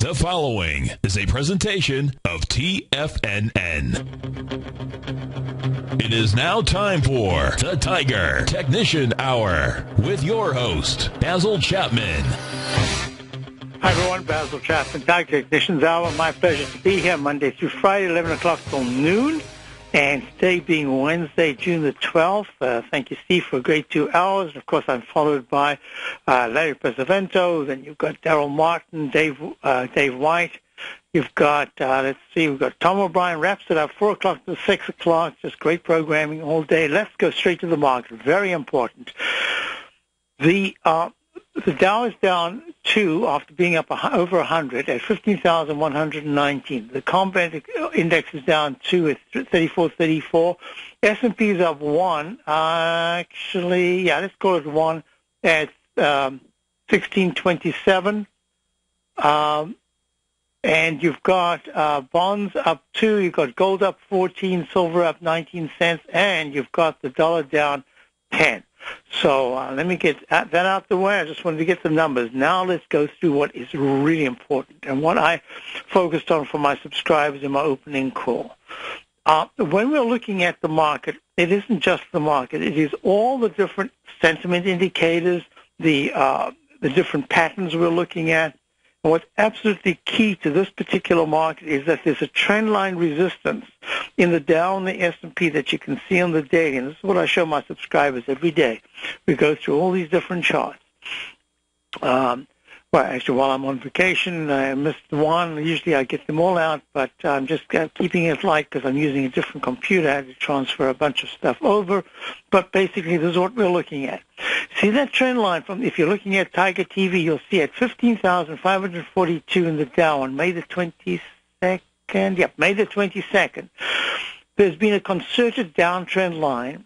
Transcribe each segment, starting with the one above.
The following is a presentation of TFNN. It is now time for the Tiger Technician Hour with your host, Basil Chapman. Hi, everyone. Basil Chapman, Tiger Technicians Hour. My pleasure to be here Monday through Friday, 11 o'clock till noon. And today being Wednesday, June the 12th. Thank you, Steve, for a great 2 hours. And, of course, I'm followed by Larry Pesavento. Then you've got Daryl Martin, Dave White. You've got, we've got Tom O'Brien. Wraps it up 4 o'clock to 6 o'clock. Just great programming all day. Let's go straight to the market. Very important. The Dow is down 2 after being up over 100 at 15,119. The Combat Index is down 2 at 3434. S&P is up 1. Let's call it 1 at 1627. And you've got bonds up 2. You've got gold up 14, silver up 19 cents, and you've got the dollar down 10. So let me get that out the way. I just wanted to get the numbers. Now let's go through what is really important and what I focused on for my subscribers in my opening call. When we're looking at the market, it isn't just the market. It is all the different sentiment indicators, the different patterns we're looking at. And what's absolutely key to this particular market is that there's a trend line resistance in the Dow and the S&P that you can see on the daily. And this is what I show my subscribers every day. We go through all these different charts. While I'm on vacation, I missed one. Usually I get them all out, but I'm just keeping it light because I'm using a different computer. I had to transfer a bunch of stuff over. But basically, this is what we're looking at. See that trend line from, if you're looking at Tiger TV, you'll see at 15,542 in the Dow on May the 22nd. Yep, May the 22nd. There's been a concerted downtrend line.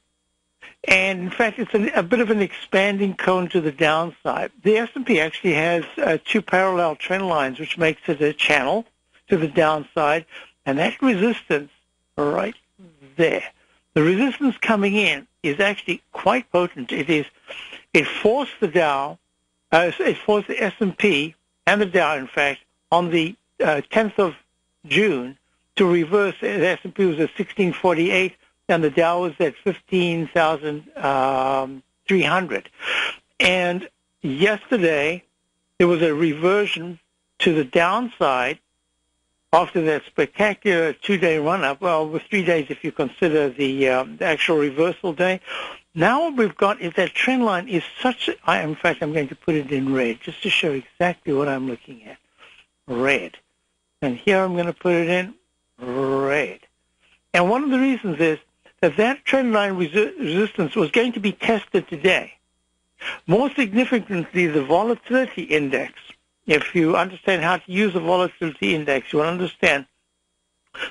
And, in fact, it's a bit of an expanding cone to the downside. The S&P actually has 2 parallel trend lines, which makes it a channel to the downside. And that resistance right there, the resistance coming in is actually quite potent. It forced the Dow, it forced the S&P and the Dow, in fact, on the 10th of June to reverse. The S&P was at 1648. And the Dow was at 15,300. And yesterday, there was a reversion to the downside after that spectacular 2-day run-up. Well, it was 3 days if you consider the actual reversal day. Now what we've got is that trend line is such... in fact, I'm going to put it in red just to show exactly what I'm looking at. Red. And here I'm going to put it in red. And one of the reasons is that trend line resistance was going to be tested today. More significantly, the volatility index. If you understand how to use the volatility index, you will understand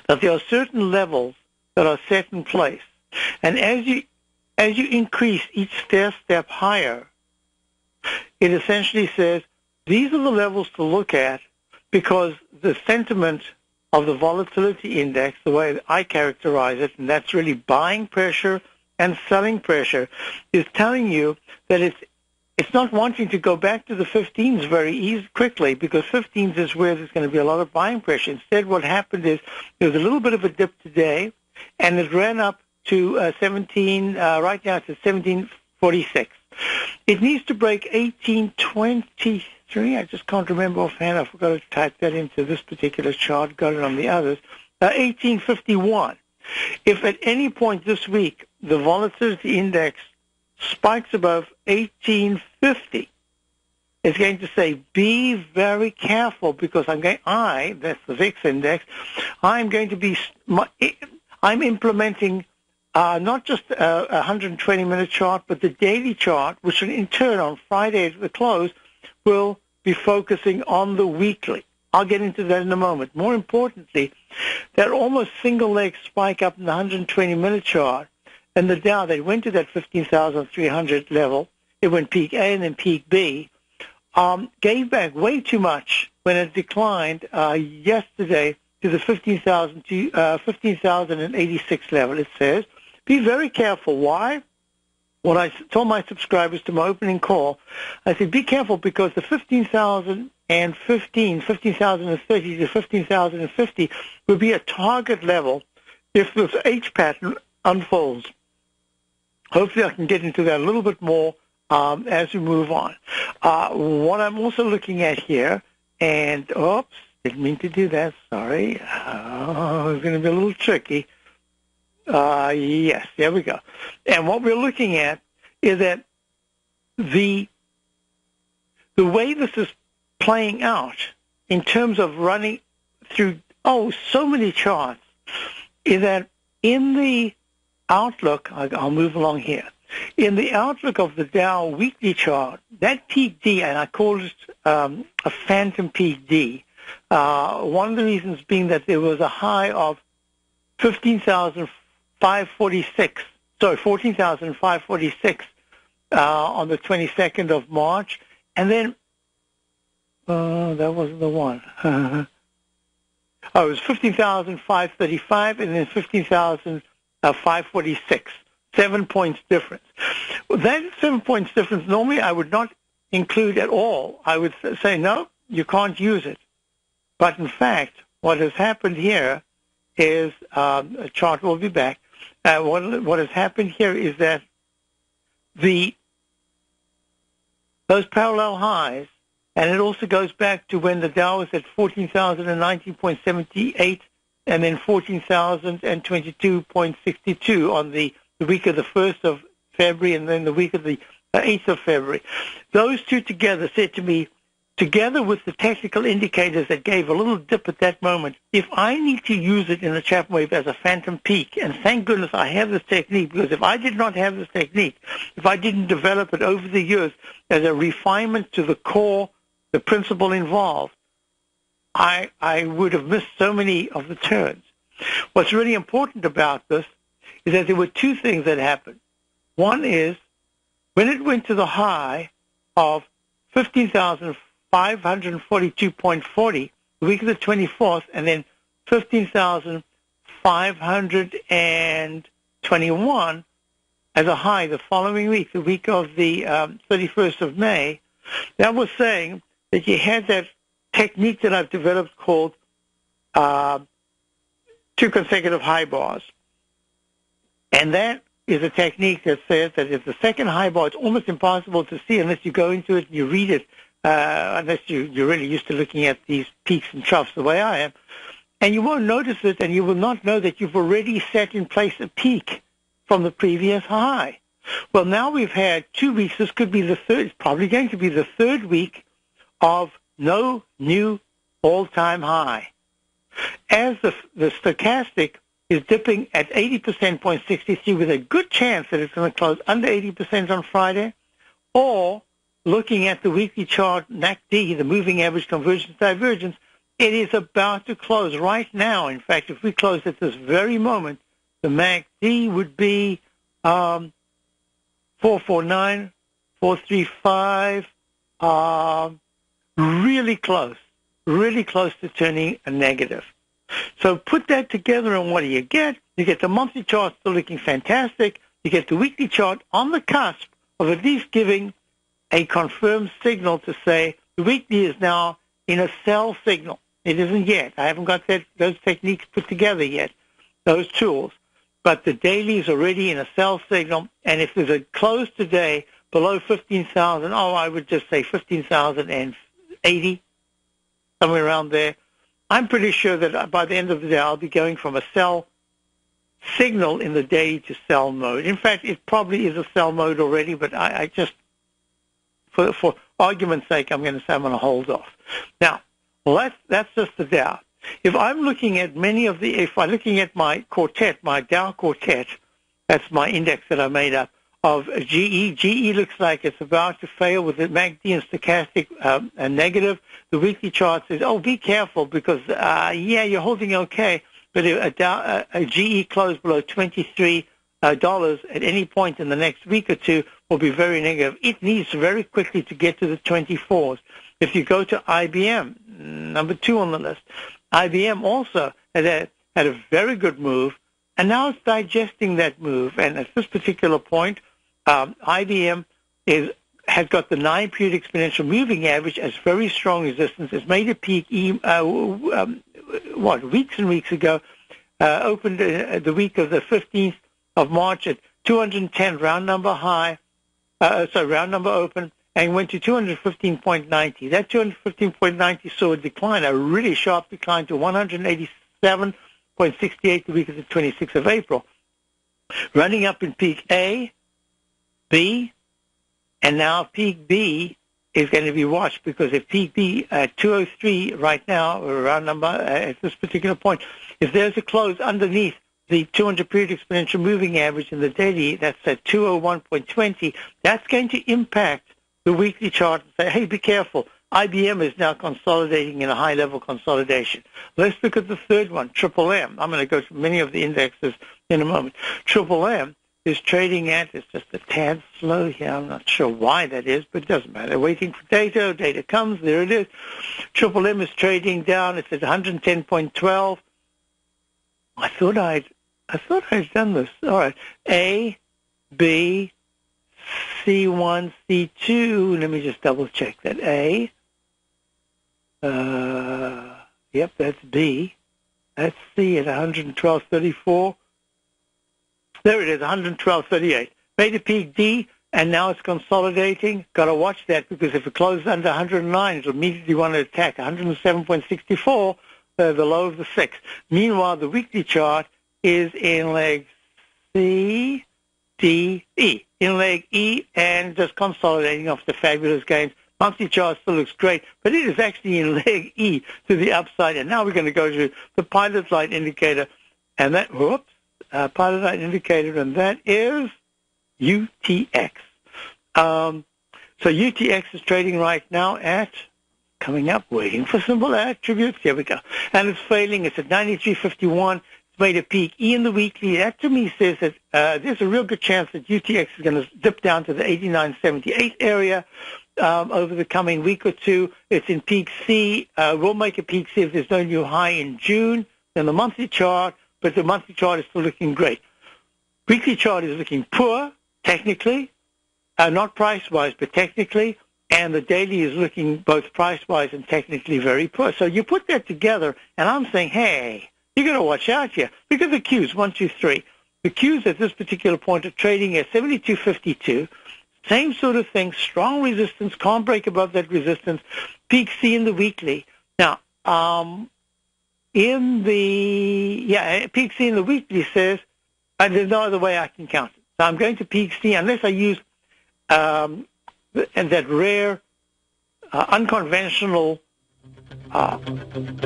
that there are certain levels that are set in place. And as you increase each step higher, it essentially says these are the levels to look at because the sentiment of the volatility index, the way I characterize it, and that's really buying pressure and selling pressure, is telling you that it's not wanting to go back to the 15s very quickly because 15s is where there's going to be a lot of buying pressure. Instead, what happened is there was a little bit of a dip today, and it ran up to right now it's at 1746. It needs to break 1823. I just can't remember offhand. I forgot to type that into this particular chart. Got it on the others. 1851. If at any point this week the volatility index spikes above 1850, it's going to say, be very careful because that's the VIX index, I'm implementing not just a 120-minute chart, but the daily chart, which in turn on Friday at the close will be focusing on the weekly. I'll get into that in a moment. More importantly, that almost single leg spike up in the 120-minute chart, and the Dow, they went to that 15,300 level. It went peak A and then peak B, gave back way too much when it declined yesterday to the 15,086 level. It says, be very careful. Why? What I told my subscribers to my opening call, I said, be careful because the 15,000 15,030 to 15,050 would be a target level if this H pattern unfolds. Hopefully I can get into that a little bit more as we move on. What I'm also looking at here, and oops, didn't mean to do that, sorry. It's going to be a little tricky. Yes, there we go. And what we're looking at is that the way this is playing out in terms of running through, so many charts, is that in the outlook, I'll move along here. In the outlook of the Dow weekly chart, that peak D, and I call it a phantom peak D, one of the reasons being that there was a high of 14,546 on the 22nd of March, and then, that wasn't the one. It was 15,535 and then 15,546. 7 points difference. Well, that 7 points difference, normally I would not include at all. I would say, no, you can't use it. But in fact, what has happened here is, a chart will be back. What has happened here is that those parallel highs, and it also goes back to when the Dow was at 14,019.78 and then 14,022.62 on the week of the 1st of February and then the week of the 8th of February. Those two together said to me, together with the technical indicators that gave a little dip at that moment, if I need to use it in the Chapman wave as a phantom peak, and thank goodness I have this technique, because if I did not have this technique, if I didn't develop it over the years as a refinement to the core, the principle involved, I would have missed so many of the turns. What's really important about this is that there were two things that happened. One is, when it went to the high of 15,542.40, the week of the 24th, and then 15,521 as a high the following week, the week of the 31st of May, that was saying that you had that technique that I've developed called two consecutive high bars. And that is a technique that says that if the second high bar, it's almost impossible to see unless you go into it and you read it, unless you're really used to looking at these peaks and troughs the way I am. And you won't notice it, and you will not know that you've already set in place a peak from the previous high. Well, now we've had 2 weeks. This could be the third, it's probably going to be the third week of no new all-time high. As the stochastic is dipping at 80%.63 with a good chance that it's going to close under 80% on Friday, or looking at the weekly chart, MACD, the moving average convergence divergence, it is about to close right now. In fact, if we close at this very moment, the MACD would be 449, 435, really close to turning a negative. So put that together, and what do you get? You get the monthly chart still looking fantastic. You get the weekly chart on the cusp of at least giving a confirmed signal to say the weekly is now in a sell signal. It isn't yet. I haven't got those techniques put together yet, those tools. But the daily is already in a sell signal, and if there's a close today below 15,000, I would just say 15,080, somewhere around there, I'm pretty sure that by the end of the day, I'll be going from a sell signal in the day to sell mode. In fact, it probably is a sell mode already, but I just, for argument's sake, I'm going to say I'm going to hold off. Now, that's just the Dow. If I'm looking at if I'm looking at my quartet, my Dow quartet, that's my index that I made up, of GE. GE looks like it's about to fail with the MACD and stochastic a negative. The weekly chart says, be careful because, you're holding okay, but a GE close below $23 at any point in the next week or two will be very negative. It needs very quickly to get to the 24s. If you go to IBM, number 2 on the list, IBM also had a very good move, and now it's digesting that move. And at this particular point, IBM has got the 9-period exponential moving average as very strong resistance. It's made a peak, weeks and weeks ago, opened the week of the 15th of March at 210 round number high, round number open, and went to 215.90. That 215.90 saw a decline, a really sharp decline to 187.68 the week of the 26th of April. Running up in peak A, B, and now peak B is going to be watched, because if peak B at 203 right now, or around number at this particular point, if there's a close underneath the 200-period exponential moving average in the daily, that's at 201.20, that's going to impact the weekly chart and say, hey, be careful. IBM is now consolidating in a high-level consolidation. Let's look at the third one, Triple M. I'm going to go to many of the indexes in a moment. Triple M is trading at, it's just a tad slow here. I'm not sure why that is, but it doesn't matter. Waiting for data. Data comes. There it is. Triple M is trading down. It's at 110.12. I thought I'd done this. All right. A, B, C1, C2. Let me just double check that. A. Yep, that's B. That's C at 112.34. There it is, 112.38. Made a peak D, and now it's consolidating. Got to watch that, because if it closes under 109, it'll immediately want to attack 107.64, the low of the 6. Meanwhile, the weekly chart is in leg C, D, E. In leg E, and just consolidating off the fabulous gains. Monthly chart still looks great, but it is actually in leg E to the upside. And now we're going to go to the pilot light indicator, and that, pilot light indicator, and that is UTX. So UTX is trading right now at, coming up, waiting for symbol attributes. Here we go. And it's failing. It's at 93.51. It's made a peak E in the weekly. That to me says that there's a real good chance that UTX is going to dip down to the 89.78 area over the coming week or two. It's in peak C. We'll make a peak C if there's no new high in June. Then the monthly chart, but the monthly chart is still looking great. Weekly chart is looking poor, technically, not price-wise, but technically, and the daily is looking both price-wise and technically very poor. So you put that together, and I'm saying, hey, you got to watch out here. Look at the Qs, 1, 2, 3. The Qs at this particular point are trading at 72.52. Same sort of thing, strong resistance, can't break above that resistance. Peak C in the weekly. Now, peak C in the weekly says, there's no other way I can count it. So I'm going to peak C unless I use and that rare, unconventional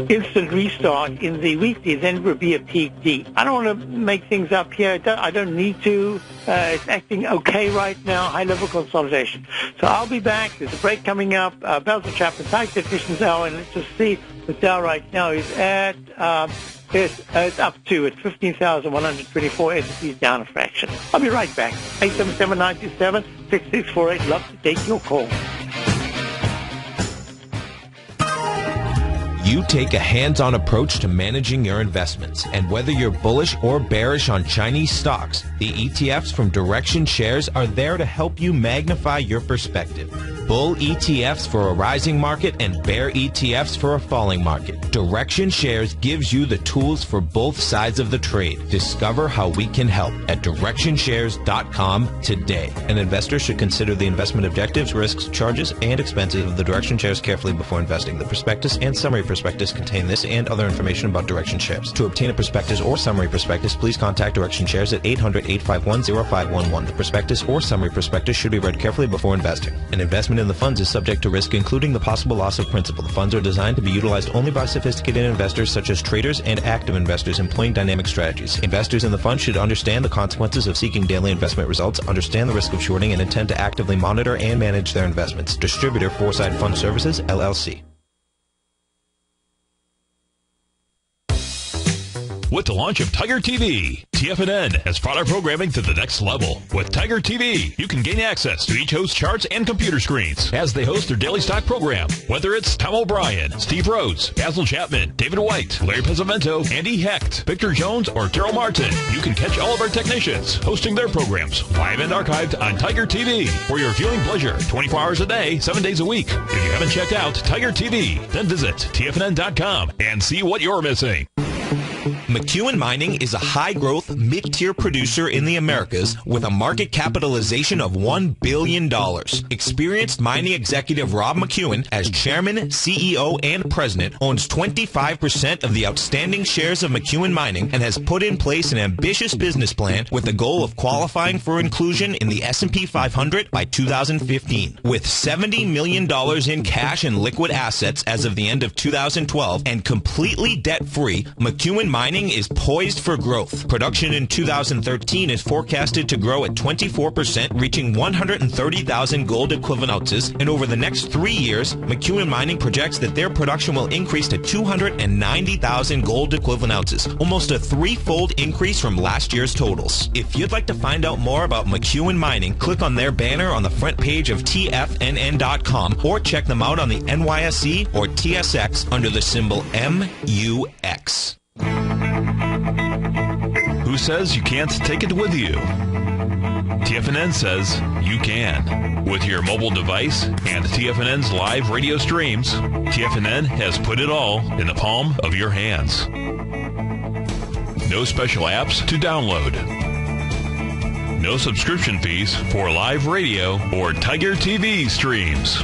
instant restart in the weekly, then it would be a peak D. I don't want to make things up here. I don't need to. It's acting okay right now, high-level consolidation. So I'll be back. There's a break coming up. Basil Chapman, Tiger Technicians Hour, and let's just see the Dow right now is at, it's up to at 15,124. S&P is down a fraction. I'll be right back. 877-927-6648. Love to take your call. You take a hands-on approach to managing your investments, and whether you're bullish or bearish on Chinese stocks, the ETFs from Direction Shares are there to help you magnify your perspective. Bull ETFs for a rising market and bear ETFs for a falling market. Direction Shares gives you the tools for both sides of the trade. Discover how we can help at DirectionShares.com today. An investor should consider the investment objectives, risks, charges, and expenses of the Direction Shares carefully before investing. The prospectus and summary prospectus contain this and other information about Direction Shares. To obtain a prospectus or summary prospectus, please contact Direction Shares at 800-851-0511. The prospectus or summary prospectus should be read carefully before investing. An investment in the funds is subject to risk, including the possible loss of principal. The funds are designed to be utilized only by sophisticated investors such as traders and active investors employing dynamic strategies. Investors in the fund should understand the consequences of seeking daily investment results, understand the risk of shorting, and intend to actively monitor and manage their investments. Distributor, Foresight Fund Services, LLC. with the launch of Tiger TV. TFNN has brought our programming to the next level. With Tiger TV, you can gain access to each host's charts and computer screens as they host their daily stock program. Whether it's Tom O'Brien, Steve Rhodes, Basil Chapman, David White, Larry Pesavento, Andy Hecht, Victor Jones, or Terrell Martin, you can catch all of our technicians hosting their programs live and archived on Tiger TV for your viewing pleasure 24 hours a day, 7 days a week. If you haven't checked out Tiger TV, then visit TFNN.com and see what you're missing. McEwen Mining is a high-growth, mid-tier producer in the Americas with a market capitalization of $1 billion. Experienced mining executive Rob McEwen, as chairman, CEO, and president, owns 25% of the outstanding shares of McEwen Mining and has put in place an ambitious business plan with the goal of qualifying for inclusion in the S&P 500 by 2015. With $70 million in cash and liquid assets as of the end of 2012 and completely debt-free, McEwen Mining is poised for growth. Production in 2013 is forecasted to grow at 24%, reaching 130,000 gold equivalent ounces, and over the next 3 years, McEwen Mining projects that their production will increase to 290,000 gold equivalent ounces, almost a threefold increase from last year's totals. If you'd like to find out more about McEwen Mining, click on their banner on the front page of TFNN.com or check them out on the NYSE or TSX under the symbol MUX. Who says you can't take it with you? TFNN says you can. With your mobile device and TFNN's live radio streams, TFNN has put it all in the palm of your hands. No special apps to download. No subscription fees for live radio or Tiger TV streams.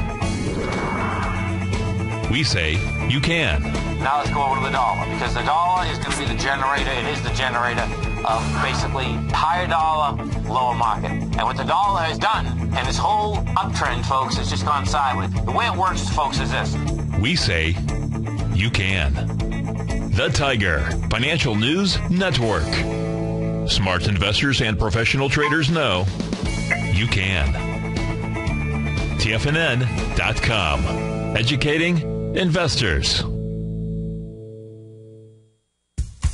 We say you can. Now let's go over to the dollar, because the dollar is going to be the generator. It is the generator of basically higher dollar, lower market. And what the dollar has done, and this whole uptrend, folks, has just gone sideways. The way it works, folks, is this. We say you can. The Tiger Financial News Network. Smart investors and professional traders know you can. TFNN.com. Educating investors.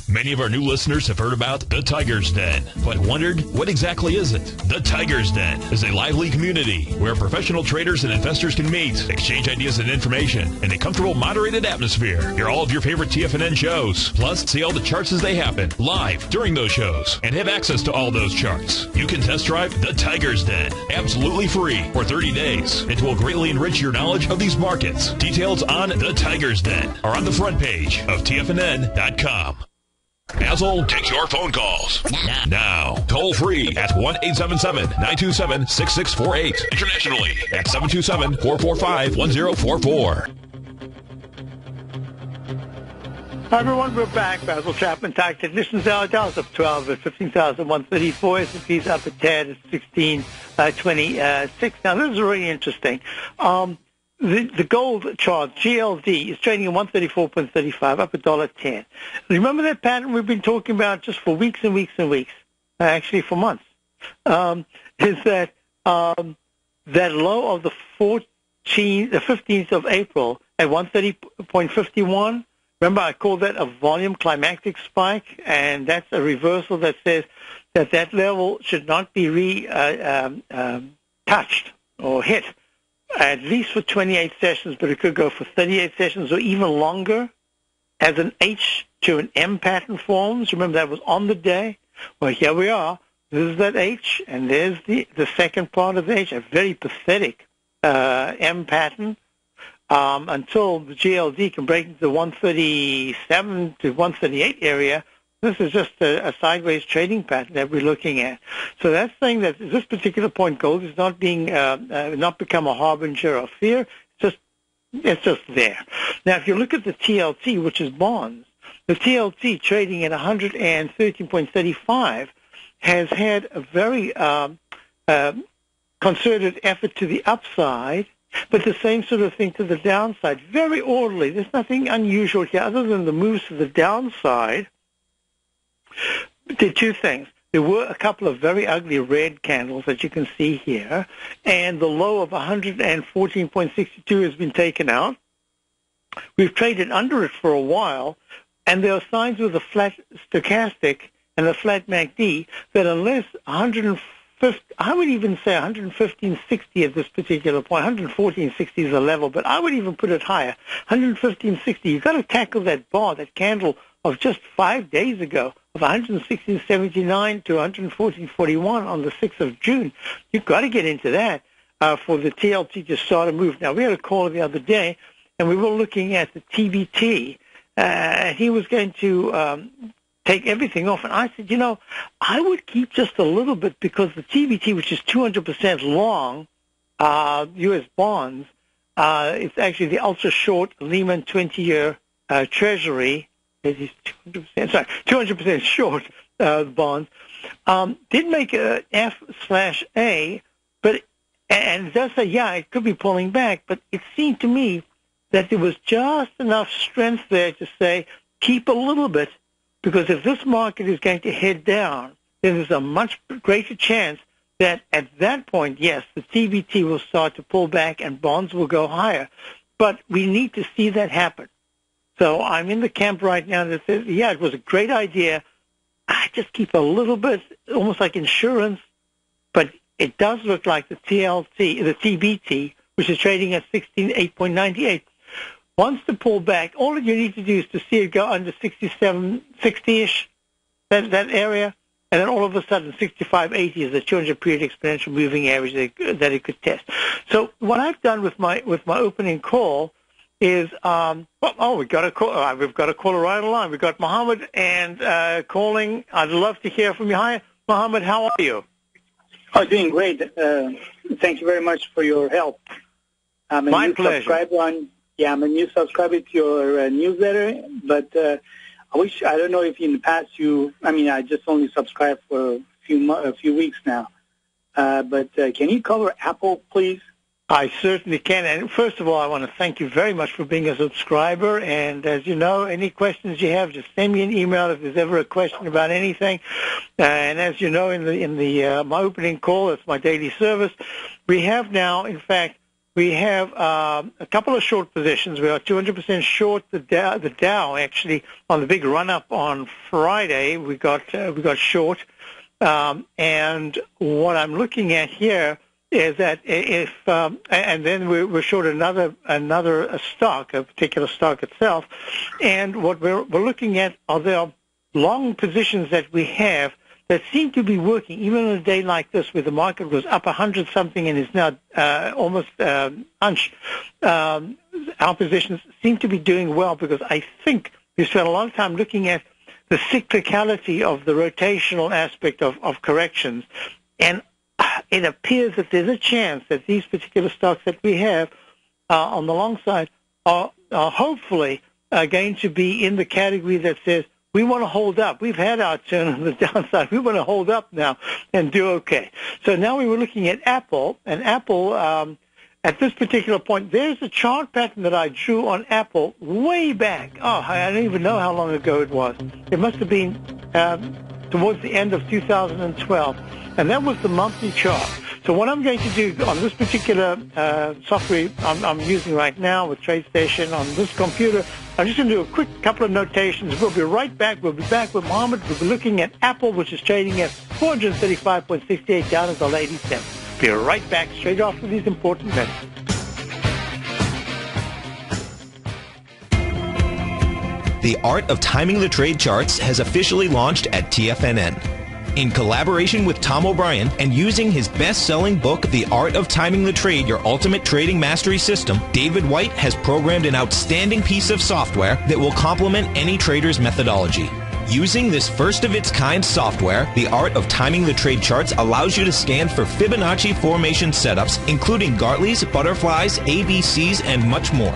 Many of our new listeners have heard about the Tiger's Den, but wondered, what exactly is it? The Tiger's Den is a lively community where professional traders and investors can meet, exchange ideas and information in a comfortable, moderated atmosphere. Hear all of your favorite TFNN shows, plus see all the charts as they happen live during those shows, and have access to all those charts. You can test drive the Tiger's Den absolutely free for 30 days. It will greatly enrich your knowledge of these markets. Details on the Tiger's Den are on the front page of TFNN.com. Basil takes your phone calls now. Toll free at 1-877-927-6648. Internationally at 727-445-1044. Hi, everyone. We're back. Basil Chapman, Tax Technicians Hour. Dow's up 12 at 15,134. S&P's up at 10 at 1626. Now, this is really interesting. The gold chart, GLD, is trading at 134.35, up $1.10. Remember that pattern we've been talking about just for weeks and weeks and weeks, actually for months, is that that low of the 15th of April at 130.51, remember I called that a volume climactic spike, and that's a reversal that says that level should not be touched or hit at least for 28 sessions, but it could go for 38 sessions or even longer. As an H to an M pattern forms, remember that was on the day. Well, here we are. This is that H, and there's the second part of the H, a very pathetic M pattern, until the GLD can break into the 137 to 138 area. This is just a sideways trading pattern that we're looking at. So that's saying that at this particular point, gold is not being not become a harbinger of fear. It's just there. Now, if you look at the TLT, which is bonds, the TLT trading at 113.35 has had a very concerted effort to the upside, but the same sort of thing to the downside. Very orderly. There's nothing unusual here other than the moves to the downside. Did two things. There were a couple of very ugly red candles that you can see here, and the low of 114.62 has been taken out. We've traded under it for a while, And there are signs with the flat stochastic and the flat MACD that unless 150, I would even say 115.60 at this particular point. 114.60 is the level, but I would even put it higher. 115.60. You've got to tackle that bar, that candle of just 5 days ago, of 116.79 to 114.41 on the 6th of June. You've got to get into that for the TLT to start to move. Now, we had a call the other day, and we were looking at the TBT. He was going to take everything off, and I said, I would keep just a little bit because the TBT, which is 200% long U.S. bonds, it's actually the ultra-short Lehman 20-year Treasury. It is 200% short bonds. Did make a F/A, but and it does say, it could be pulling back, but it seemed to me that there was just enough strength there to say, keep a little bit, because if this market is going to head down, then there's a much greater chance that at that point, yes, the TBT will start to pull back and bonds will go higher. But we need to see that happen. So I'm in the camp right now that says, it was a great idea. I just keep a little bit, almost like insurance, but it does look like the TBT, which is trading at 8.98, wants to pull back. All that you need to do is to see it go under 67, 60-ish, that area, and then all of a sudden 65.80 is the 200-period exponential moving average that it could test. So what I've done with my opening call is, we've got a call. We've got a caller right on the line. We've got Mohammed and calling. I'd love to hear from you. Hi, Mohammed. How are you? Oh, doing great. Thank you very much for your help. My pleasure. I'm a new subscriber to your newsletter, but I don't know if in the past I just only subscribed for a few weeks now. But can you cover Apple, please? I certainly can. And first of all, I want to thank you very much for being a subscriber. And as you know, any questions you have, just send me an email if there's ever a question about anything. And as you know, in my opening call, it's my daily service. We have now, in fact, a couple of short positions. We are 200% short the Dow actually on the big run up on Friday. We got short. And what I'm looking at here is that if and then we're short another stock, a particular stock itself, and what we're looking at are the long positions that we have that seem to be working, even on a day like this where the market was up 100-something and is now almost hunched. Our positions seem to be doing well because I think we spent a long time looking at the cyclicality of the rotational aspect of corrections, and it appears that there's a chance that these particular stocks that we have on the long side are hopefully going to be in the category that says we want to hold up. We've had our turn on the downside. We want to hold up now and do okay. So now we were looking at Apple, and Apple, at this particular point, there's a chart pattern that I drew on Apple way back. I don't even know how long ago it was. It must have been towards the end of 2012. And that was the monthly chart. So what I'm going to do on this particular software I'm using right now with TradeStation on this computer, I'm just going to do a quick couple of notations. We'll be right back. We'll be back with Mohammed. We'll be looking at Apple, which is trading at 435.68 down until 80 cents. Be right back straight after these important minutes. The Art of Timing the Trade Charts has officially launched at TFNN. In collaboration with Tom O'Brien and using his best-selling book, The Art of Timing the Trade, Your Ultimate Trading Mastery System, David White has programmed an outstanding piece of software that will complement any trader's methodology. Using this first-of-its-kind software, The Art of Timing the Trade Charts allows you to scan for Fibonacci formation setups, including Gartley's, butterflies, ABCs, and much more.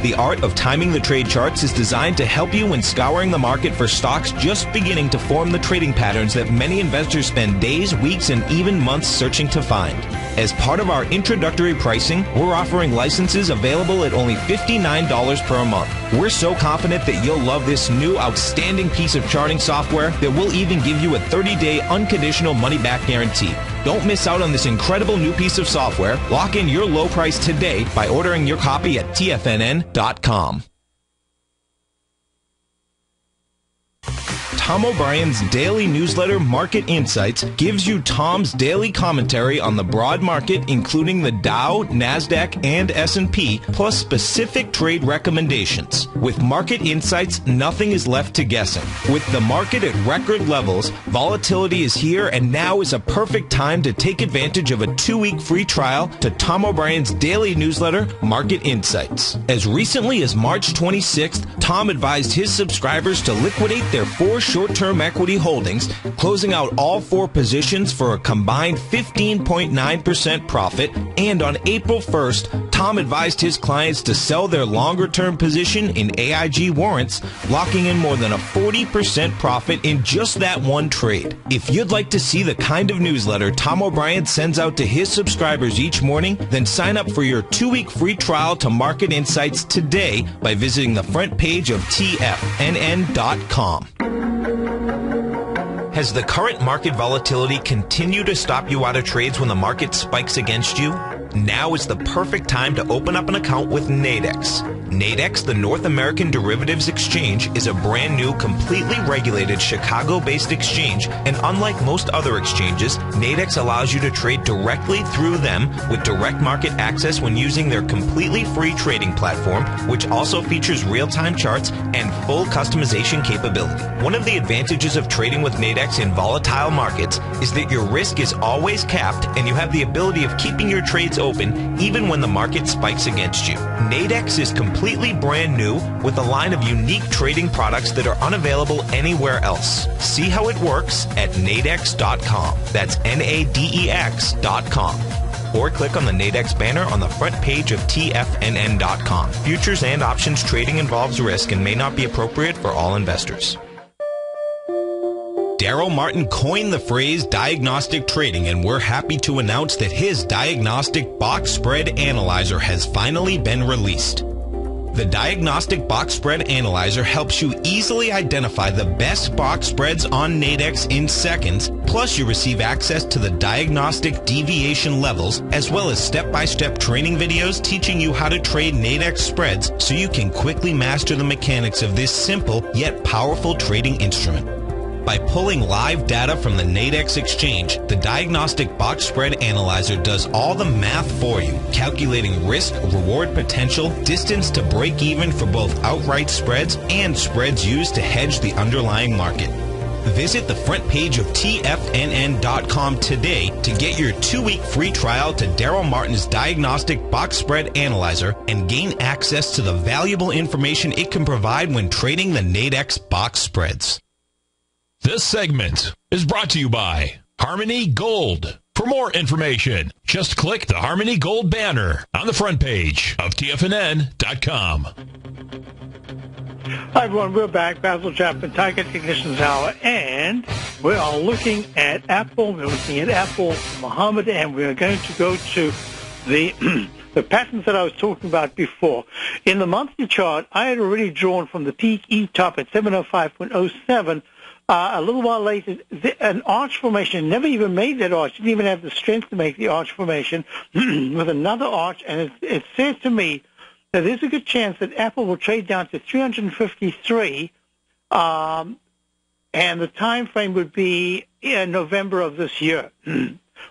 The Art of Timing the Trade Charts is designed to help you when scouring the market for stocks just beginning to form the trading patterns that many investors spend days, weeks, and even months searching to find. As part of our introductory pricing, we're offering licenses available at only $59 per month. We're so confident that you'll love this new outstanding piece of charting software that we'll even give you a 30-day unconditional money-back guarantee. Don't miss out on this incredible new piece of software. Lock in your low price today by ordering your copy at TFNN.com. Tom O'Brien's daily newsletter, Market Insights, gives you Tom's daily commentary on the broad market, including the Dow, NASDAQ, and S&P, plus specific trade recommendations. With Market Insights, nothing is left to guessing. With the market at record levels, volatility is here, and now is a perfect time to take advantage of a 2-week free trial to Tom O'Brien's daily newsletter, Market Insights. As recently as March 26th, Tom advised his subscribers to liquidate their 4 short-term equity holdings, closing out all 4 positions for a combined 15.9% profit. And on April 1st, Tom advised his clients to sell their longer-term position in AIG warrants, locking in more than a 40% profit in just that one trade. If you'd like to see the kind of newsletter Tom O'Brien sends out to his subscribers each morning, then sign up for your 2-week free trial to Market Insights today by visiting the front page of TFNN.com. Has the current market volatility continued to stop you out of trades when the market spikes against you? Now is the perfect time to open up an account with Nadex. Nadex, the North American Derivatives Exchange, is a brand new, completely regulated Chicago-based exchange, and unlike most other exchanges, Nadex allows you to trade directly through them with direct market access when using their completely free trading platform, which also features real-time charts and full customization capability. One of the advantages of trading with Nadex in volatile markets is that your risk is always capped and you have the ability of keeping your trades open even when the market spikes against you. Nadex is completely brand new with a line of unique trading products that are unavailable anywhere else. See how it works at nadex.com. That's NADEX.com. Or click on the Nadex banner on the front page of TFNN.com. Futures and options trading involves risk and may not be appropriate for all investors. Daryl Martin coined the phrase diagnostic trading, and we're happy to announce that his diagnostic box spread analyzer has finally been released. The Diagnostic Box Spread Analyzer helps you easily identify the best box spreads on Nadex in seconds, plus you receive access to the diagnostic deviation levels, as well as step-by-step training videos teaching you how to trade Nadex spreads so you can quickly master the mechanics of this simple yet powerful trading instrument. By pulling live data from the Nadex exchange, the Diagnostic Box Spread Analyzer does all the math for you, calculating risk, reward potential, distance to break even for both outright spreads and spreads used to hedge the underlying market. Visit the front page of TFNN.com today to get your 2-week free trial to Daryl Martin's Diagnostic Box Spread Analyzer and gain access to the valuable information it can provide when trading the Nadex box spreads. This segment is brought to you by Harmony Gold. For more information, just click the Harmony Gold banner on the front page of TFNN.com. Hi, everyone. We're back. Basil Chapman, Tiger Technicians Hour, and we are looking at Apple. We're looking at Apple, Muhammad, and we're going to go to the the patterns that I was talking about before. In the monthly chart, I had already drawn from the peak E-top at 705.07. A little while later, an arch formation, never even made that arch, didn't even have the strength to make the arch formation, with another arch, and it says to me that there's a good chance that Apple will trade down to 353, and the time frame would be in November of this year.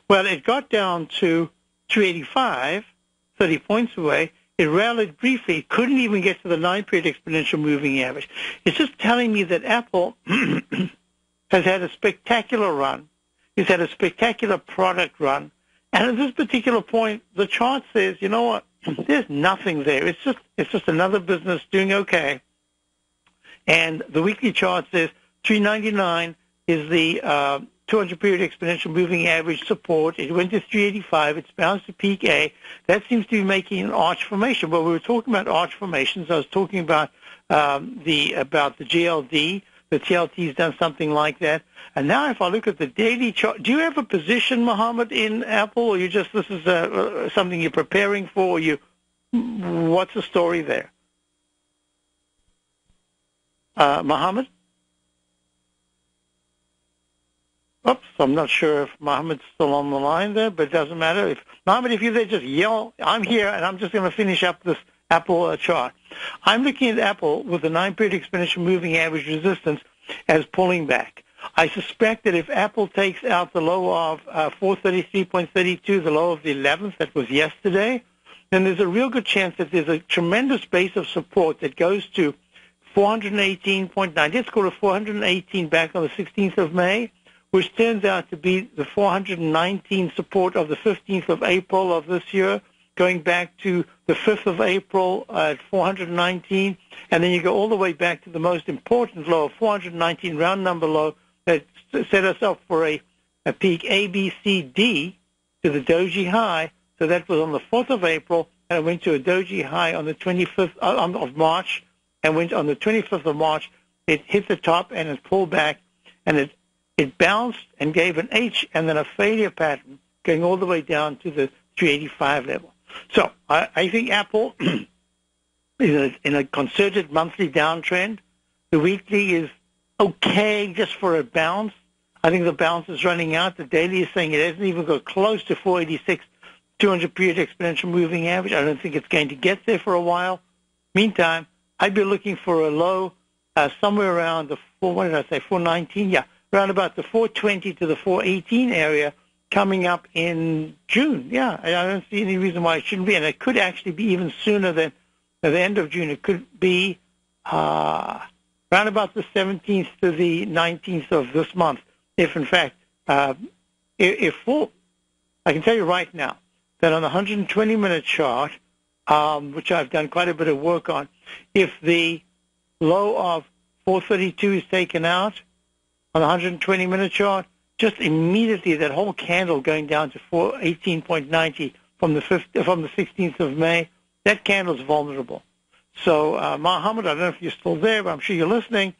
Well, it got down to 385, 30 points away. It rallied briefly, couldn't even get to the 9-period exponential moving average. It's just telling me that Apple has had a spectacular run. It's had a spectacular product run. And at this particular point, the chart says, you know what, there's nothing there. It's just another business doing okay. And the weekly chart says 399 is the 200-period exponential moving average support. It went to 385. It's bounced to peak A. That seems to be making an arch formation. Well, we were talking about arch formations. I was talking about the GLD. The TLT's done something like that. And now if I look at the daily chart, do you have a position, Mohammed, in Apple, or this is something you're preparing for? What's the story there? Mohammed? Oops, I'm not sure if Mohammed's still on the line there, but it doesn't matter. Mohammed, if you're there, just yell, I'm here, and I'm just going to finish up this Apple chart. I'm looking at Apple with the 9-period exponential moving average resistance as pulling back. I suspect that if Apple takes out the low of 433.32, the low of the 11th, that was yesterday, then there's a real good chance that there's a tremendous base of support that goes to 418.9. Let's call it 418 back on the 16th of May, which turns out to be the 419 support of the 15th of April of this year, going back to the 5th of April at 419, and then you go all the way back to the most important low of 419, round number low, that set us up for a peak A, B, C, D to the doji high. So that was on the 4th of April, and it went to a doji high on the 25th of March, and went on the 25th of March. It hit the top, and it pulled back, and it bounced and gave an H and then a failure pattern going all the way down to the 385 level. So I think Apple is in a concerted monthly downtrend. The weekly is okay just for a bounce. I think the bounce is running out. The daily is saying it hasn't even got close to 486, 200-period exponential moving average. I don't think it's going to get there for a while. Meantime, I'd be looking for a low somewhere around the 419? Yeah, around about the 420 to the 418 area, coming up in June. Yeah, I don't see any reason why it shouldn't be, and it could actually be even sooner than the end of June. It could be around about the 17th to the 19th of this month, if in fact, if full. I can tell you right now that on the 120-minute chart, which I've done quite a bit of work on, if the low of 432 is taken out on the 120-minute chart, just immediately that whole candle going down to 418.90 from the 16th of May, that candle's vulnerable. So, Mohammed, I don't know if you're still there, but I'm sure you're listening.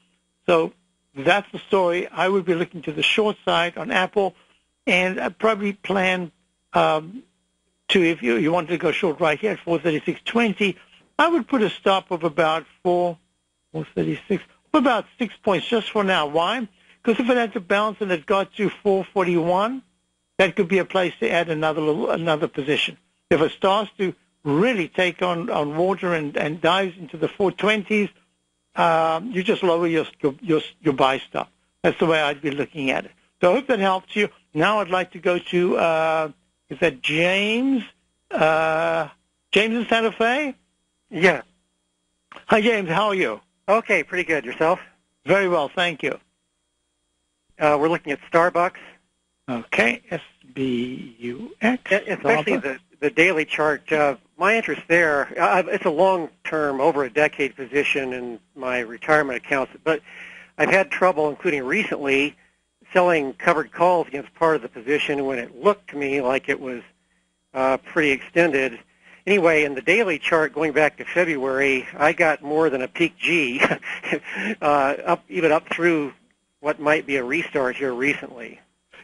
So that's the story. I would be looking to the short side on Apple, and I'd probably plan to, if you wanted to go short right here at 436.20, I would put a stop of about 436, about 6 points just for now. Why? Because if it had to bounce and it got to 441, that could be a place to add another position. If it starts to really take on water and dives into the 420s, you just lower your buy stop. That's the way I'd be looking at it. So I hope that helps you. Now I'd like to go to, is that James? James in Santa Fe? Yeah. Hi, James. How are you? Okay, pretty good. Yourself? Very well, thank you. We're looking at Starbucks. Okay, SBUX. Especially the daily chart. My interest there, it's a long-term, over a decade position in my retirement accounts, but I've had trouble, including recently, selling covered calls against part of the position when it looked to me like it was pretty extended. Anyway, in the daily chart going back to February, I got more than a peak G, even up through what might be a restart here recently.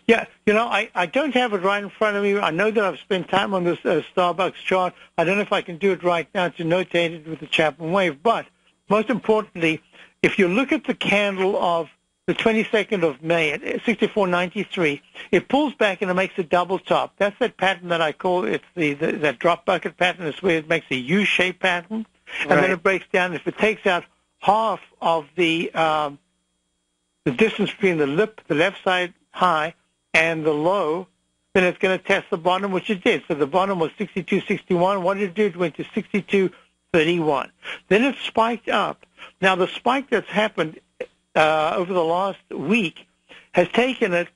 Yeah, I don't have it right in front of me. I know that I've spent time on this Starbucks chart. I don't know if I can do it right now to notate it with the Chapman wave. But most importantly, if you look at the candle of the 22nd of May at 64.93, it pulls back and it makes a double top. That's that pattern that I call it that drop bucket pattern. It's where it makes a U-shaped pattern, and then it breaks down. If it takes out half of the distance between the left side high, and the low, then it's going to test the bottom, which it did. So the bottom was 62.61. What did it do? It went to 62.31. Then it spiked up. Now, the spike that's happened over the last week has taken it.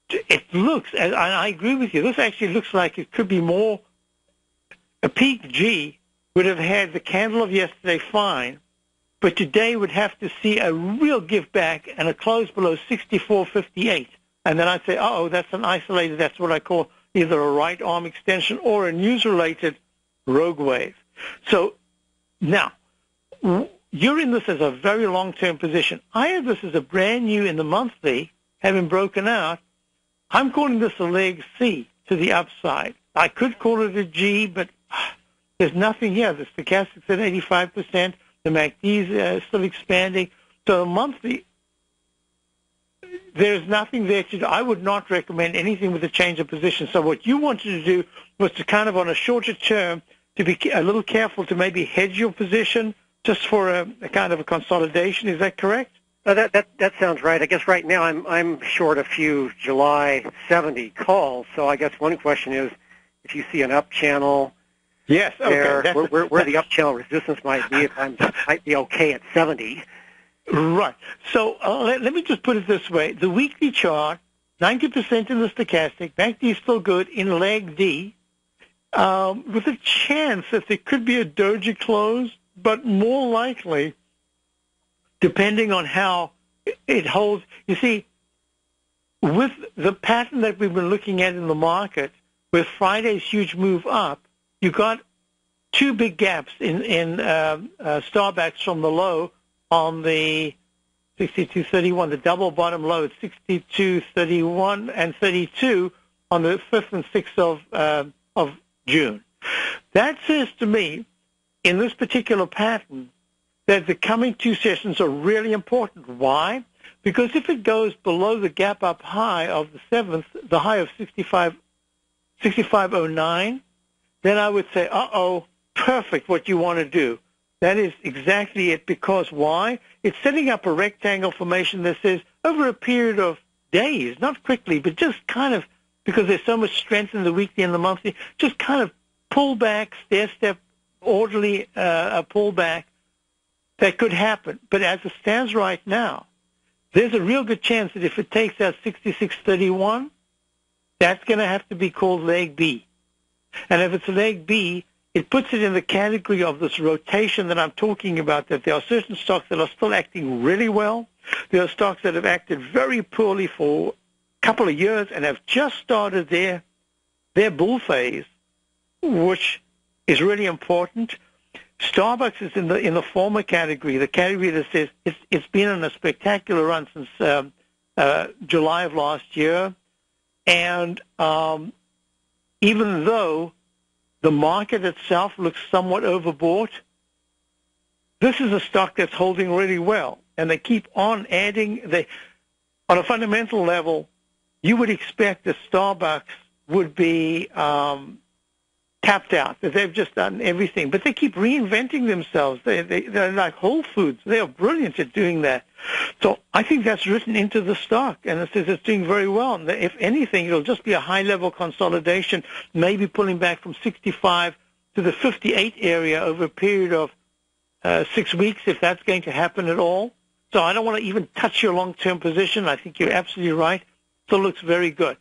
It looks, and I agree with you, this actually looks like it could be more. A peak G would have had the candle of yesterday fine, but today would have to see a real give back and a close below 64.58. And then I'd say, that's an isolated, that's what I call either a right arm extension or a news-related rogue wave. So now, you're in this as a very long-term position. I have this as a brand new in the monthly, having broken out. I'm calling this a leg C to the upside. I could call it a G, but there's nothing here. The stochastic's at 85%. The MACD's still expanding. So the monthly, there's nothing there to do. I would not recommend anything with a change of position. So what you wanted to do was to kind of on a shorter term to be a little careful to maybe hedge your position just for a kind of a consolidation. Is that correct? That sounds right. I guess right now I'm short a few July 70 calls. So I guess one question is if you see an up channel. Yes. Okay. There, where the up channel resistance might be, if I might be okay at 70. Right. So let me just put it this way: the weekly chart, 90% in the stochastic. MACD is still good in leg D, with a chance that there could be a doji close, but more likely, depending on how it holds. You see, with the pattern that we've been looking at in the market, with Friday's huge move up, you got two big gaps in Starbucks from the low on the 62.31, the double bottom low at 62.31 and 32 on the 5th and 6th of June. That says to me, in this particular pattern, that the coming two sessions are really important. Why? Because if it goes below the gap up high of the 7th, the high of 65.09, then I would say, perfect, what you want to do. That is exactly it, because why? It's setting up a rectangle formation that says, over a period of days, not quickly, but just kind of, because there's so much strength in the weekly and the monthly, just kind of pull back, stair-step, orderly pullback. That could happen. But as it stands right now, there's a real good chance that if it takes out 66.31, that's going to have to be called leg B. And if it's leg B, it puts it in the category of this rotation that I'm talking about, that there are certain stocks that are still acting really well. There are stocks that have acted very poorly for a couple of years and have just started their bull phase, which is really important. Starbucks is in the former category, the category that says it's been on a spectacular run since July of last year. And even though the market itself looks somewhat overbought, this is a stock that's holding really well. And they keep on adding. On a fundamental level, you would expect that Starbucks would be tapped out, that they've just done everything. But they keep reinventing themselves. They're like Whole Foods. They are brilliant at doing that. So I think that's written into the stock, and it says it's doing very well. And if anything, it'll just be a high-level consolidation, maybe pulling back from 65 to the 58 area over a period of 6 weeks, if that's going to happen at all. So I don't want to even touch your long-term position. I think you're absolutely right. Still looks very good.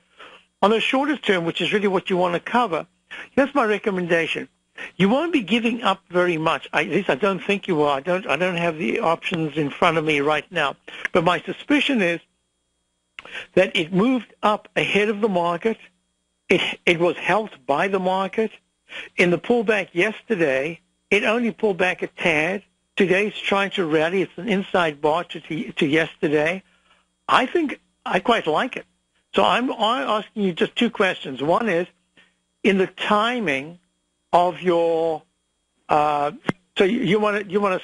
On the shorter term, which is really what you want to cover, here's my recommendation. You won't be giving up very much. At least I don't think you are. I don't have the options in front of me right now. But my suspicion is that it moved up ahead of the market. It was helped by the market. In the pullback yesterday, it only pulled back a tad. Today it's trying to rally. It's an inside bar to yesterday. I think I quite like it. So I'm asking you just two questions. One is, in the timing of your, so you want to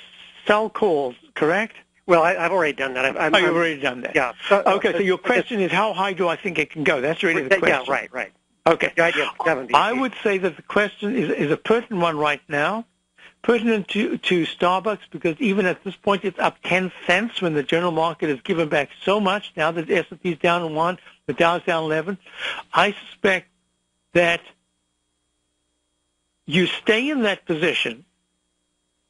sell calls, correct? Well, I've already done that. You've already done that. Yeah. Okay, so your question is, how high do I think it can go? That's really the question. Yeah, right. Okay. The idea of 70. I would say that the question is a pertinent one right now, pertinent to Starbucks, because even at this point it's up 10 cents when the general market has given back so much. Now that the S&P is down 1, the Dow's down 11. I suspect that you stay in that position,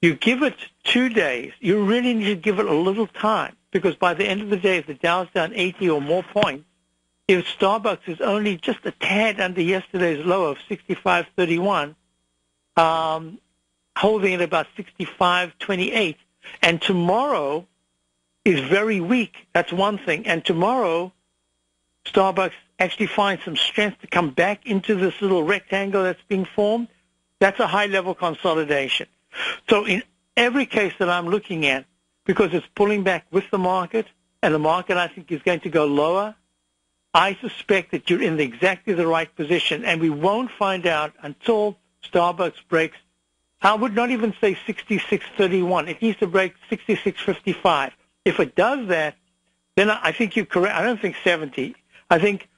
you give it 2 days, you really need to give it a little time, because by the end of the day, if the Dow's down 80 or more points, if Starbucks is only just a tad under yesterday's low of 65.31, holding at about 65.28, and tomorrow is very weak, that's one thing, and tomorrow Starbucks actually finds some strength to come back into this little rectangle that's being formed, that's a high-level consolidation. So in every case that I'm looking at, because it's pulling back with the market, and the market I think is going to go lower, I suspect that you're in exactly the right position, and we won't find out until Starbucks breaks, I would not even say 66.31. It needs to break 66.55. If it does that, then I think you're correct. I don't think 70. I think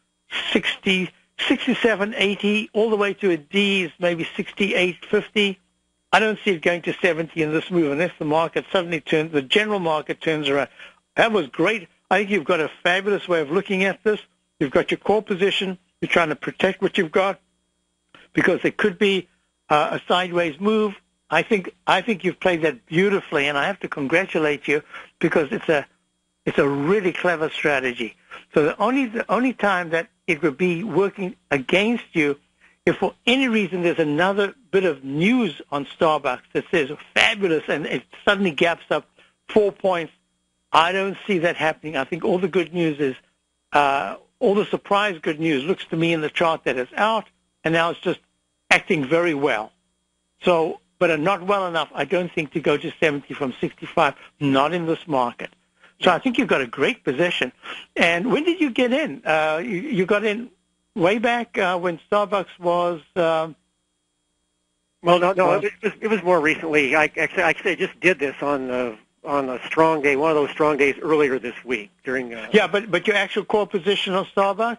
60, 67, 80, all the way to a D is maybe 68, 50. I don't see it going to 70 in this move unless the market suddenly turns, the general market turns around. That was great. I think you've got a fabulous way of looking at this. You've got your core position. You're trying to protect what you've got because it could be a sideways move. I think you've played that beautifully, and I have to congratulate you because it's a really clever strategy. So the only time that it would be working against you if for any reason there's another bit of news on Starbucks that says fabulous and it suddenly gaps up 4 points. I don't see that happening. I think all the good news is, all the surprise good news looks to me in the chart that it's out, and now it's just acting very well. So, but not well enough, I don't think, to go to 70 from 65, not in this market. So I think you've got a great position. And when did you get in? You got in way back when Starbucks was... Well, no, it was more recently. I just did this on a strong day, one of those strong days earlier this week during. Yeah, but your actual core position on Starbucks?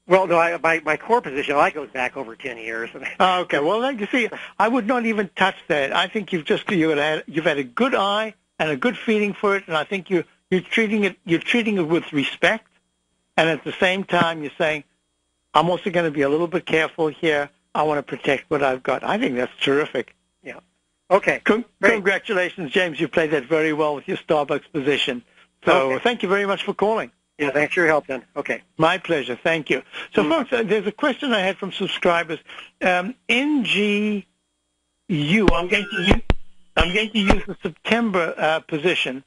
Well, no, my core position goes back over 10 years. Oh, okay. Well, like you see, I would not even touch that. I think you've had a good eye and a good feeling for it, and I think you're treating it with respect, and at the same time you're saying, I'm also going to be a little bit careful here. I want to protect what I've got. I think that's terrific. Yeah. Okay. Congratulations, James. You played that very well with your Starbucks position. So Thank you very much for calling. Yeah, thanks for your help, then. Okay. My pleasure. Thank you. So, folks, there's a question I had from subscribers. NGU, I'm going to use the September position,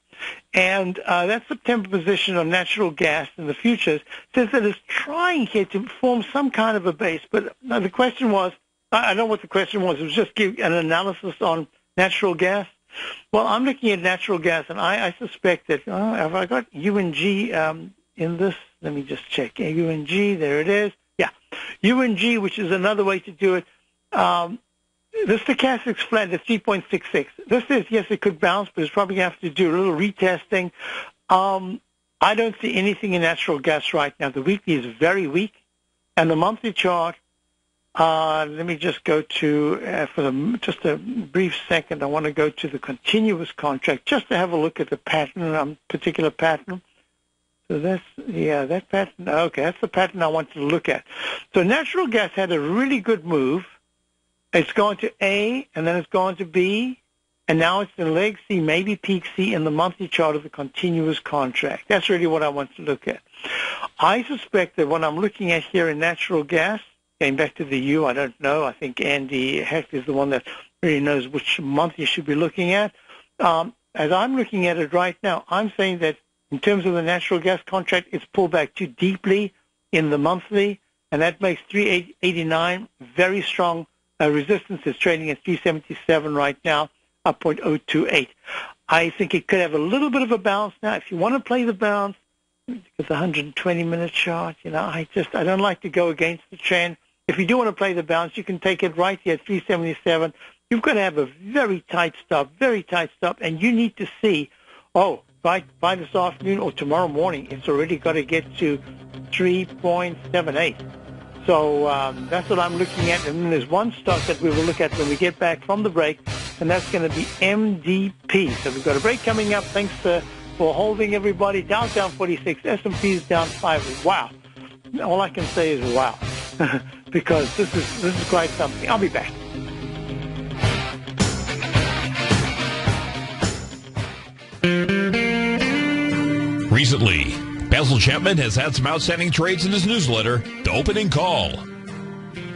and that September position on natural gas in the futures says that it's trying here to form some kind of a base. But the question was, I don't know what the question was. It was just give an analysis on natural gas. Well, I'm looking at natural gas, and I suspect that, have I got UNG in this? Let me just check. UNG, there it is. Yeah, UNG, which is another way to do it. The stochastic's flat at 3.66. This is, yes, it could bounce, but it's probably going to have to do a little retesting. I don't see anything in natural gas right now. The weekly is very weak, and the monthly chart, let me just go to, just a brief second, I want to go to the continuous contract just to have a look at the pattern, particular pattern. So that pattern, okay, that's the pattern I wanted to look at. So natural gas had a really good move. It's gone to A, and then it's gone to B, and now it's in leg C, maybe peak C in the monthly chart of the continuous contract. That's really what I want to look at. I suspect that what I'm looking at here in natural gas, going back to the U, I don't know. I think Andy Hecht is the one that really knows which month you should be looking at. As I'm looking at it right now, I'm saying that in terms of the natural gas contract, it's pulled back too deeply in the monthly, and that makes 389 very strong. Resistance is trading at 377 right now, up 0.028. I think it could have a little bit of a bounce now. If you want to play the bounce, it's a 120-minute chart. I don't like to go against the trend. If you do want to play the bounce, you can take it right here at 377. You've got to have a very tight stop, and you need to see, by this afternoon or tomorrow morning, it's already got to get to 3.78. So that's what I'm looking at. And then there's one stock that we will look at when we get back from the break, and that's going to be MDP. So we've got a break coming up. Thanks for holding, everybody. Dow down 46, S&P is down 5. Wow. All I can say is wow, because this is quite something. I'll be back. Recently, Basil Chapman has had some outstanding trades in his newsletter, The Opening Call.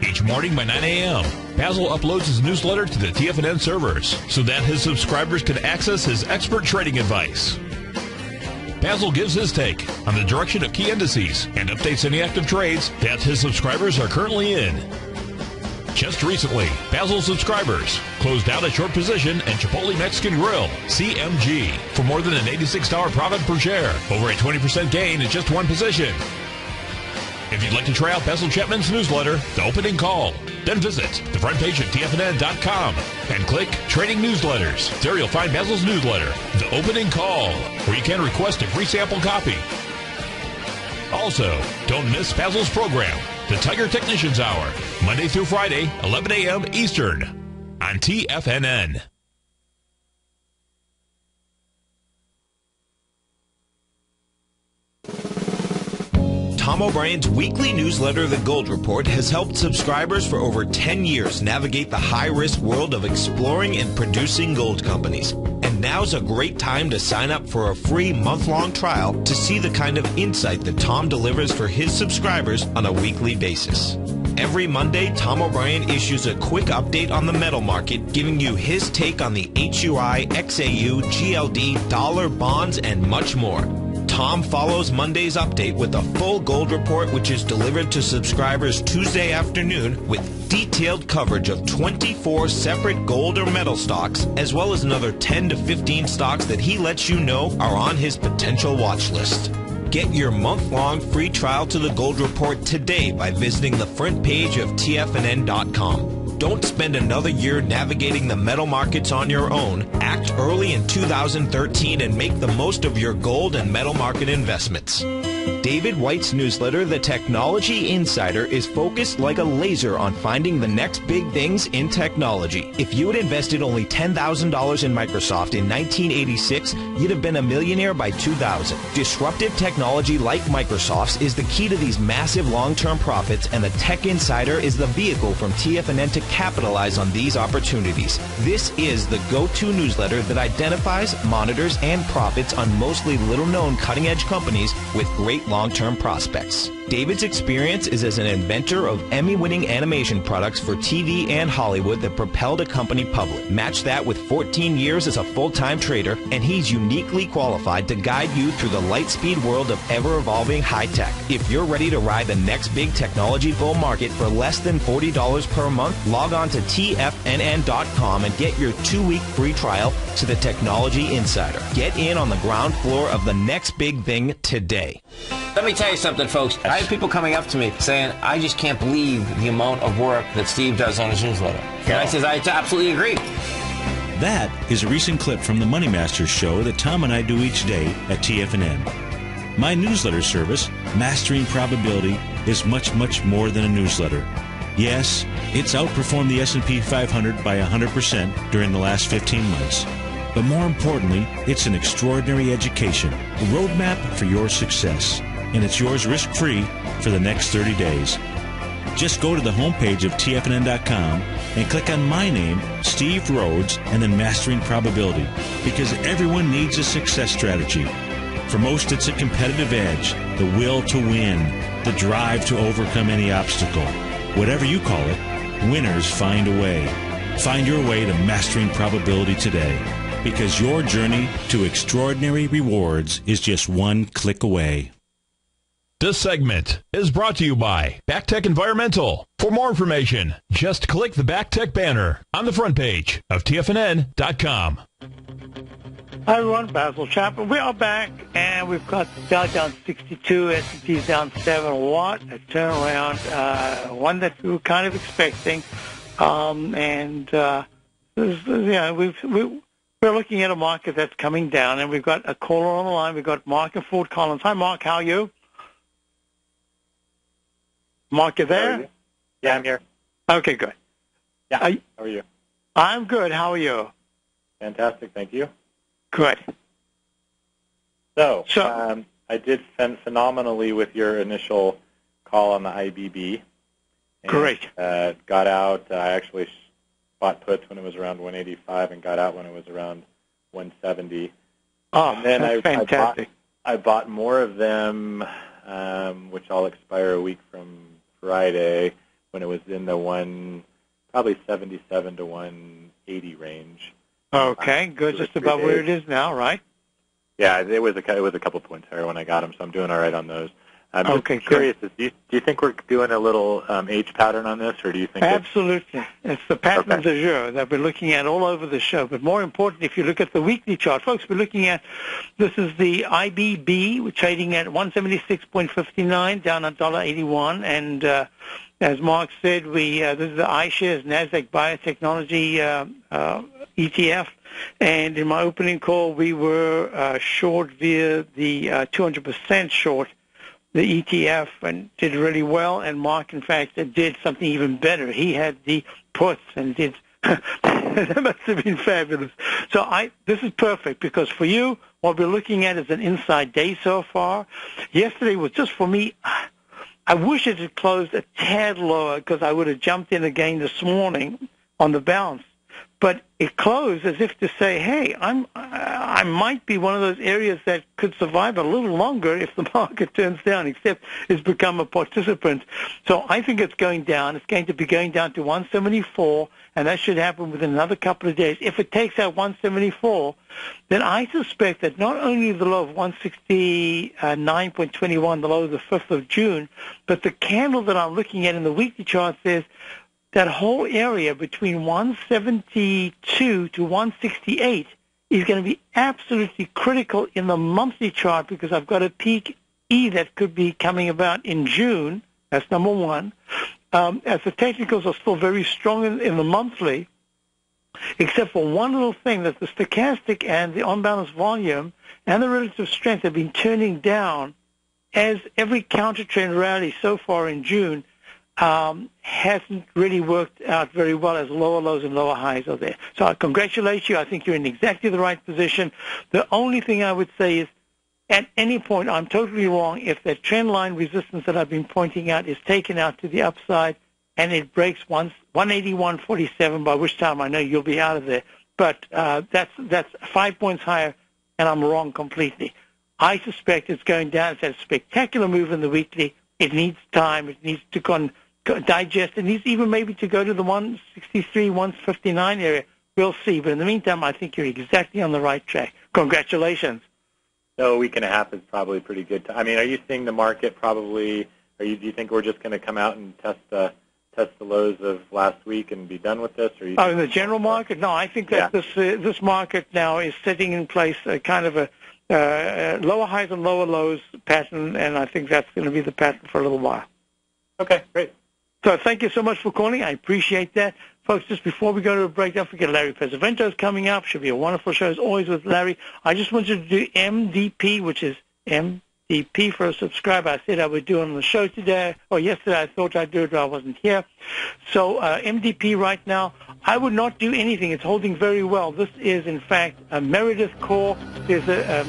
Each morning by 9 a.m., Basil uploads his newsletter to the TFNN servers so that his subscribers can access his expert trading advice. Basil gives his take on the direction of key indices and updates any active trades that his subscribers are currently in. Just recently, Basil subscribers closed out a short position in Chipotle Mexican Grill, CMG, for more than an $86 profit per share, over a 20% gain in just one position. If you'd like to try out Basil Chapman's newsletter, The Opening Call, then visit the front page at TFNN.com and click Trading Newsletters. There you'll find Basil's newsletter, The Opening Call, where you can request a free sample copy. Also, don't miss Basil's program, The Tiger Technicians Hour, Monday through Friday, 11 a.m. Eastern, on TFNN. Tom O'Brien's weekly newsletter, The Gold Report, has helped subscribers for over 10 years navigate the high-risk world of exploring and producing gold companies. And now's a great time to sign up for a free month-long trial to see the kind of insight that Tom delivers for his subscribers on a weekly basis. Every Monday, Tom O'Brien issues a quick update on the metal market, giving you his take on the HUI, XAU, GLD, dollar, bonds, and much more. Tom follows Monday's update with a full gold report, which is delivered to subscribers Tuesday afternoon with detailed coverage of 24 separate gold or metal stocks, as well as another 10 to 15 stocks that he lets you know are on his potential watch list. Get your month-long free trial to the Gold Report today by visiting the front page of TFNN.com. Don't spend another year navigating the metal markets on your own. Act early in 2013 and make the most of your gold and metal market investments. David White's newsletter, The Technology Insider, is focused like a laser on finding the next big things in technology. If you had invested only $10,000 in Microsoft in 1986, you'd have been a millionaire by 2000. Disruptive technology like Microsoft's is the key to these massive long-term profits, and the Tech Insider is the vehicle from TFNN to capitalize on these opportunities. This is the go-to newsletter that identifies, monitors, and profits on mostly little-known cutting-edge companies with great long-term prospects. David's experience is as an inventor of Emmy-winning animation products for TV and Hollywood that propelled a company public. Match that with 14 years as a full-time trader, and he's uniquely qualified to guide you through the light-speed world of ever-evolving high-tech. If you're ready to ride the next big technology bull market for less than $40 per month, log on to TFNN.com and get your 2-week free trial to the Technology Insider. Get in on the ground floor of the next big thing today. Let me tell you something, folks. I have people coming up to me saying, I just can't believe the amount of work that Steve does on his newsletter. And I says, I absolutely agree. That is a recent clip from the Money Masters show that Tom and I do each day at TFNN. My newsletter service, Mastering Probability, is much, much more than a newsletter. Yes, it's outperformed the S&P 500 by 100% during the last 15 months. But more importantly, it's an extraordinary education, a roadmap for your success. And it's yours risk-free for the next 30 days. Just go to the homepage of TFNN.com and click on my name, Steve Rhodes, and then Mastering Probability, because everyone needs a success strategy. For most, it's a competitive edge, the will to win, the drive to overcome any obstacle. Whatever you call it, winners find a way. Find your way to Mastering Probability today, because your journey to extraordinary rewards is just one click away. This segment is brought to you by BackTech Environmental. For more information, just click the BackTech banner on the front page of TFNN.com. Hi everyone, Basil Chapman. We are back, and we've got Dow down 62, S&P's down 7. What a turnaround, one that we were kind of expecting. We're looking at a market that's coming down, and we've got a caller on the line. We've got Mark in Fort Collins. Hi, Mark. How are you? Mark, you there? Yeah, I'm here. Okay, good. Yeah, how are you? I'm good. How are you? Fantastic, thank you. Good. So I did phenomenally with your initial call on the IBB. And, great. Got out. I actually bought puts when it was around 185 and got out when it was around 170. Oh, and then that's fantastic. I bought more of them, which I'll expire a week from Friday, when it was in the probably 77 to 180 range. Okay, good. Just about where it is now, right? Yeah, it was a couple points higher when I got them, so I'm doing all right on those. I'm okay, just curious, do you think we're doing a little H pattern on this, or do you think absolutely? It's the pattern du jour that we're looking at all over the show. But more important, if you look at the weekly chart, folks, we're looking at, this is the IBB. We're trading at 176.59, down $1.81. And as Mark said, this is the iShares NASDAQ Biotechnology ETF. And in my opening call, we were short via the 200% short the ETF, and did really well. And Mark, in fact, did something even better. He had the puts and did. That must have been fabulous. So this is perfect, because for you, what we're looking at is an inside day so far. Yesterday was just, for me, I wish it had closed a tad lower because I would have jumped in again this morning on the bounce. But it closed as if to say, hey, I might be one of those areas that could survive a little longer if the market turns down, except it's become a participant. So I think it's going down. It's going to be going down to 174, and that should happen within another couple of days. If it takes out 174, then I suspect that not only the low of 169.21, the low of the 5th of June, but the candle that I'm looking at in the weekly chart says that whole area between 172 to 168 is going to be absolutely critical in the monthly chart because I've got a peak E that could be coming about in June. That's number one. As the technicals are still very strong in the monthly, except for one little thing, that the stochastic and the on-balance volume and the relative strength have been turning down as every counter-trend rally so far in June hasn't really worked out very well as lower lows and lower highs are there. So I congratulate you. I think you're in exactly the right position. The only thing I would say is at any point I'm totally wrong if that trend line resistance that I've been pointing out is taken out to the upside and it breaks 181.47, by which time I know you'll be out of there. But that's 5 points higher, and I'm wrong completely. I suspect it's going down. It's a spectacular move in the weekly. It needs time. It needs to digest. It needs even maybe to go to the 163, 159 area. We'll see. But in the meantime, I think you're exactly on the right track. Congratulations. So a week and a half is probably pretty good. I mean, are you seeing the market probably? Do you think we're just going to come out and test the lows of last week and be done with this? Or in the general market? No, I think that this market now is setting in place a kind of a lower highs and lower lows pattern, and I think that's going to be the pattern for a little while. Okay, great. So thank you so much for calling. I appreciate that. Folks, just before we go to a break, don't forget Larry Pesavento's coming up. Should be a wonderful show, as always, with Larry. I just wanted to do MDP, which is MDP for a subscriber. I said I would do it on the show today, or yesterday. I thought I'd do it, but I wasn't here. So MDP right now, I would not do anything. It's holding very well. This is, in fact, a Meredith core. There's a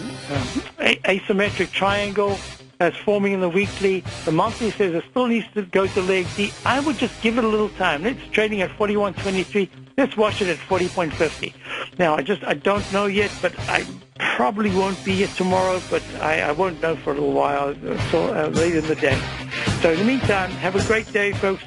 asymmetric triangle that's forming in the weekly. The monthly says it still needs to go to leg D. I would just give it a little time. It's trading at 41.23. Let's watch it at 40.50. Now, I don't know yet, but I probably won't be here tomorrow, but I won't know for a little while until later in the day. So in the meantime, have a great day, folks.